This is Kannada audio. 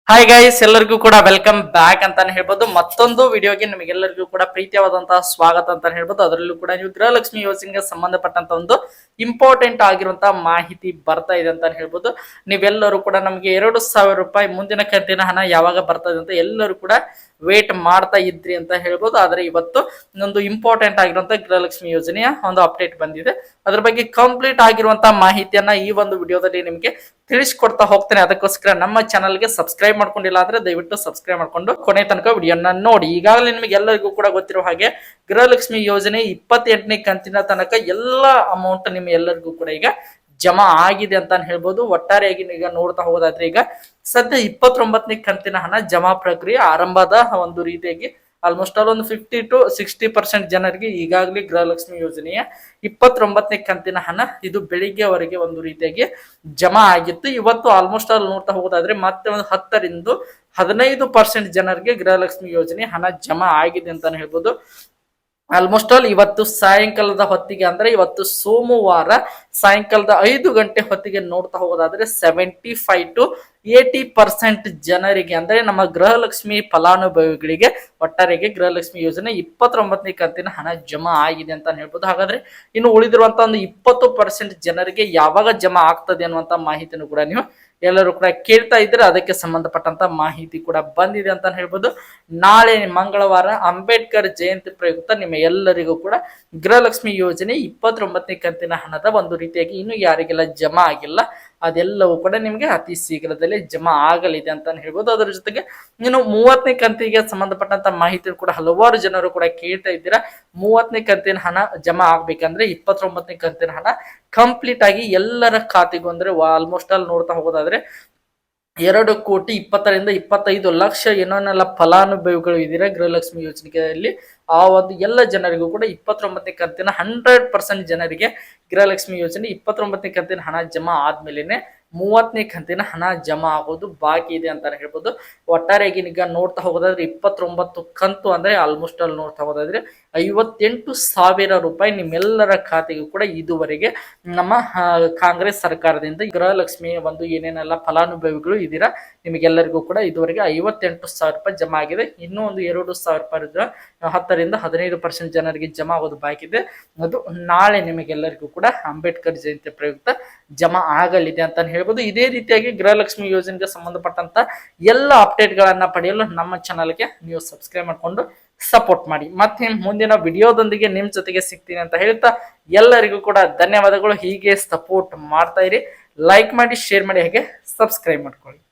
ಹಾಯ್ ಗೈಸ್, ಎಲ್ಲರಿಗೂ ಕೂಡ ವೆಲ್ಕಮ್ ಬ್ಯಾಕ್ ಅಂತಾನೆ ಹೇಳ್ಬೋದು. ಮತ್ತೊಂದು ವಿಡಿಯೋಗೆ ನಿಮಗೆಲ್ಲರಿಗೂ ಕೂಡ ಪ್ರೀತಿಯಾದಂತಹ ಸ್ವಾಗತ ಅಂತಾನೆ ಹೇಳ್ಬೋದು. ಅದರಲ್ಲೂ ಕೂಡ ನೀವು ಗೃಹಲಕ್ಷ್ಮಿ ಯೋಜನೆಗೆ ಸಂಬಂಧಪಟ್ಟಂತ ಒಂದು ಇಂಪಾರ್ಟೆಂಟ್ ಆಗಿರುವಂತಹ ಮಾಹಿತಿ ಬರ್ತಾ ಇದೆ ಅಂತಾನೆ ಹೇಳ್ಬೋದು. ನೀವೆಲ್ಲರೂ ಕೂಡ ನಮಗೆ 2,000 ರೂಪಾಯಿ ಮುಂದಿನ ಕಂತಿನ ಹಣ ಯಾವಾಗ ಬರ್ತದೆ ಅಂತ ಎಲ್ಲರೂ ಕೂಡ ವೇಟ್ ಮಾಡ್ತಾ ಇದ್ರಿ ಅಂತ ಹೇಳ್ಬೋದು. ಆದ್ರೆ ಇವತ್ತು ಒಂದು ಇಂಪಾರ್ಟೆಂಟ್ ಆಗಿರುವಂತಹ ಗೃಹಲಕ್ಷ್ಮಿ ಯೋಜನೆಯ ಒಂದು ಅಪ್ಡೇಟ್ ಬಂದಿದೆ. ಅದ್ರ ಬಗ್ಗೆ ಕಂಪ್ಲೀಟ್ ಆಗಿರುವಂತಹ ಮಾಹಿತಿಯನ್ನ ಈ ಒಂದು ವಿಡಿಯೋದಲ್ಲಿ ನಿಮಗೆ ತಿಳಿಸ್ಕೊಡ್ತಾ ಹೋಗ್ತೇನೆ. ಅದಕ್ಕೋಸ್ಕರ ನಮ್ಮ ಚಾನಲ್ಗೆ ಸಬ್ಸ್ಕ್ರೈಬ್ ಮಾಡ್ಕೊಂಡಿಲ್ಲ ಅಂದ್ರೆ ದಯವಿಟ್ಟು ಸಬ್ಸ್ಕ್ರೈಬ್ ಮಾಡ್ಕೊಂಡು ಕೊನೆ ತನಕ ವಿಡಿಯೋನ ನೋಡಿ. ಈಗಾಗಲೇ ನಿಮಗೆ ಎಲ್ಲರಿಗೂ ಕೂಡ ಗೊತ್ತಿರೋ ಹಾಗೆ ಗೃಹಲಕ್ಷ್ಮಿ ಯೋಜನೆ 28ನೇ ಕಂತಿನ ತನಕ ಎಲ್ಲ ಅಮೌಂಟ್ ನಿಮ್ಮ ಎಲ್ಲರಿಗೂ ಕೂಡ ಈಗ ಜಮಾ ಆಗಿದೆ ಅಂತ ಹೇಳ್ಬೋದು. ಒಟ್ಟಾರೆಯಾಗಿ ಈಗ ನೋಡ್ತಾ ಹೋಗೋದಾದ್ರೆ ಈಗ ಸದ್ಯ 29ನೇ ಕಂತಿನ ಹಣ ಜಮಾ ಪ್ರಕ್ರಿಯೆ ಆರಂಭದ ಒಂದು ರೀತಿಯಾಗಿ ಆಲ್ಮೋಸ್ಟ್ ಆಲ್ ಒಂದು 50 to 60% ಜನರಿಗೆ ಈಗಾಗಲೇ ಗೃಹಲಕ್ಷ್ಮಿ ಯೋಜನೆಯ 29ನೇ ಕಂತಿನ ಹಣ ಇದು ಬೆಳಿಗ್ಗೆವರೆಗೆ ಒಂದು ರೀತಿಯಾಗಿ ಜಮಾ ಆಗಿತ್ತು. ಇವತ್ತು ಆಲ್ಮೋಸ್ಟ್ ಆಲ್ ನೋಡ್ತಾ ಹೋಗೋದಾದ್ರೆ ಮತ್ತೆ ಒಂದು 10 ರಿಂದ 15% ಜನರಿಗೆ ಗೃಹಲಕ್ಷ್ಮಿ ಯೋಜನೆ ಹಣ ಜಮಾ ಆಗಿದೆ ಅಂತಾನೆ ಹೇಳ್ಬೋದು. ಆಲ್ಮೋಸ್ಟ್ ಆಲ್ ಇವತ್ತು ಸಾಯಂಕಾಲದ ಹೊತ್ತಿಗೆ ಅಂದ್ರೆ ಇವತ್ತು ಸೋಮವಾರ ಸಾಯಂಕಾಲದ 5 ಗಂಟೆ ಹೊತ್ತಿಗೆ ನೋಡ್ತಾ ಹೋಗೋದಾದ್ರೆ 75 to 80% ಜನರಿಗೆ ಅಂದ್ರೆ ನಮ್ಮ ಗೃಹಲಕ್ಷ್ಮಿ ಫಲಾನುಭವಿಗಳಿಗೆ ಒಟ್ಟಾರೆಗೆ ಗೃಹಲಕ್ಷ್ಮಿ ಯೋಜನೆ 29ನೇ ಕಂತಿನ ಹಣ ಜಮಾ ಆಗಿದೆ ಅಂತ ಹೇಳ್ಬೋದು. ಹಾಗಾದ್ರೆ ಇನ್ನು ಉಳಿದಿರುವಂತ ಒಂದು 20% ಜನರಿಗೆ ಯಾವಾಗ ಜಮಾ ಆಗ್ತದೆ ಅನ್ನುವಂತ ಮಾಹಿತಿನೂ ಕೂಡ ನೀವು ಎಲ್ಲರೂ ಕೂಡ ಕೇಳ್ತಾ ಇದ್ರೆ ಅದಕ್ಕೆ ಸಂಬಂಧಪಟ್ಟಂತ ಮಾಹಿತಿ ಕೂಡ ಬಂದಿದೆ ಅಂತ ಹೇಳ್ಬೋದು. ನಾಳೆ ಮಂಗಳವಾರ ಅಂಬೇಡ್ಕರ್ ಜಯಂತಿ ಪ್ರಯುಕ್ತ ನಿಮ್ಮ ಎಲ್ಲರಿಗೂ ಕೂಡ ಗೃಹಲಕ್ಷ್ಮಿ ಯೋಜನೆ 29ನೇ ಕಂತಿನ ಹಣದ ಒಂದು ರೀತಿಯಾಗಿ ಇನ್ನು ಯಾರಿಗೆಲ್ಲ ಜಮಾ ಆಗಿಲ್ಲ ಅದೆಲ್ಲವೂ ಕೂಡ ನಿಮ್ಗೆ ಅತಿ ಶೀಘ್ರದಲ್ಲಿ ಜಮಾ ಆಗಲಿದೆ ಅಂತ ಹೇಳ್ಬೋದು. ಅದರ ಜೊತೆಗೆ ಇನ್ನು 30ನೇ ಕಂತಿಗೆ ಸಂಬಂಧಪಟ್ಟಂತ ಮಾಹಿತಿ ಕೂಡ ಹಲವಾರು ಜನರು ಕೂಡ ಕೇಳ್ತಾ ಇದ್ದೀರಾ. 30ನೇ ಕಂತಿನ ಹಣ ಜಮಾ ಆಗ್ಬೇಕಂದ್ರೆ 29ನೇ ಕಂತಿನ ಹಣ ಕಂಪ್ಲೀಟ್ ಆಗಿ ಎಲ್ಲರ ಖಾತೆಗೂ ಅಂದ್ರೆ ಆಲ್ಮೋಸ್ಟ್ ಆಲ್ ನೋಡ್ತಾ ಹೋಗೋದಾದ್ರೆ 2,20,00,000 ರಿಂದ 25,00,000 ಏನೇನೆಲ್ಲ ಫಲಾನುಭವಿಗಳು ಇದ್ದೀರಾ ಗೃಹಲಕ್ಷ್ಮಿ ಯೋಜನೆಯಲ್ಲಿ ಆ ಒಂದು ಎಲ್ಲ ಜನರಿಗೂ ಕೂಡ 29ನೇ ಕಂತಿನ 100% ಜನರಿಗೆ ಗೃಹಲಕ್ಷ್ಮಿ ಯೋಜನೆ 29ನೇ ಕಂತಿನ ಹಣ ಜಮಾ ಆದ್ಮೇಲೆನೆ 30ನೇ ಕಂತಿನ ಹಣ ಜಮಾ ಆಗೋದು ಬಾಕಿ ಇದೆ ಅಂತಾನೆ ಹೇಳ್ಬೋದು. ಒಟ್ಟಾರೆಯಾಗಿ ಈಗ ನೋಡ್ತಾ ಹೋಗೋದಾದ್ರೆ 29 ಕಂತು ಅಂದ್ರೆ ಆಲ್ಮೋಸ್ಟ್ ಅಲ್ಲಿ ನೋಡ್ತಾ ಹೋಗೋದಾದ್ರೆ 58,000 ರೂಪಾಯಿ ನಿಮ್ಮೆಲ್ಲರ ಖಾತೆಗೂ ಕೂಡ ಇದುವರೆಗೆ ನಮ್ಮ ಕಾಂಗ್ರೆಸ್ ಸರ್ಕಾರದಿಂದ ಗೃಹಲಕ್ಷ್ಮಿಯ ಒಂದು ಏನೇನೆಲ್ಲ ಫಲಾನುಭವಿಗಳು ಇದ್ದೀರಾ ನಿಮಗೆಲ್ಲರಿಗೂ ಕೂಡ ಇದುವರೆಗೆ 58,000 ರೂಪಾಯಿ ಜಮಾ ಆಗಿದೆ. ಇನ್ನೂ ಒಂದು 2,000 ರೂಪಾಯಿ 10 ರಿಂದ 15% ಜನರಿಗೆ ಜಮಾ ಆಗೋದು ಬಾಕಿ ಇದೆ. ಅದು ನಾಳೆ ನಿಮಗೆಲ್ಲರಿಗೂ ಕೂಡ ಅಂಬೇಡ್ಕರ್ ಜಯಂತಿ ಪ್ರಯುಕ್ತ ಜಮಾ ಆಗಲಿದೆ ಅಂತ ಹೇಳ್ಬೋದು. ಇದೇ ರೀತಿಯಾಗಿ ಗೃಹಲಕ್ಷ್ಮಿ ಯೋಜನೆಗೆ ಸಂಬಂಧಪಟ್ಟಂತ ಎಲ್ಲ ಅಪ್ಡೇಟ್ ಗಳನ್ನ ಪಡೆಯಲು ನಮ್ಮ ಚಾನಲ್ಗೆ ನೀವು ಸಬ್ಸ್ಕ್ರೈಬ್ ಮಾಡ್ಕೊಂಡು ಸಪೋರ್ಟ್ ಮಾಡಿ. ಮತ್ತೆ ಮುಂದಿನ ವಿಡಿಯೋದೊಂದಿಗೆ ನಿಮ್ ಜೊತೆಗೆ ಸಿಗ್ತೀನಿ ಅಂತ ಹೇಳ್ತಾ ಎಲ್ಲರಿಗೂ ಕೂಡ ಧನ್ಯವಾದಗಳು. ಹೀಗೆ ಸಪೋರ್ಟ್ ಮಾಡ್ತಾ ಇರಿ, ಲೈಕ್ ಮಾಡಿ, ಶೇರ್ ಮಾಡಿ, ಹಾಗೆ ಸಬ್ಸ್ಕ್ರೈಬ್ ಮಾಡ್ಕೊಳ್ಳಿ.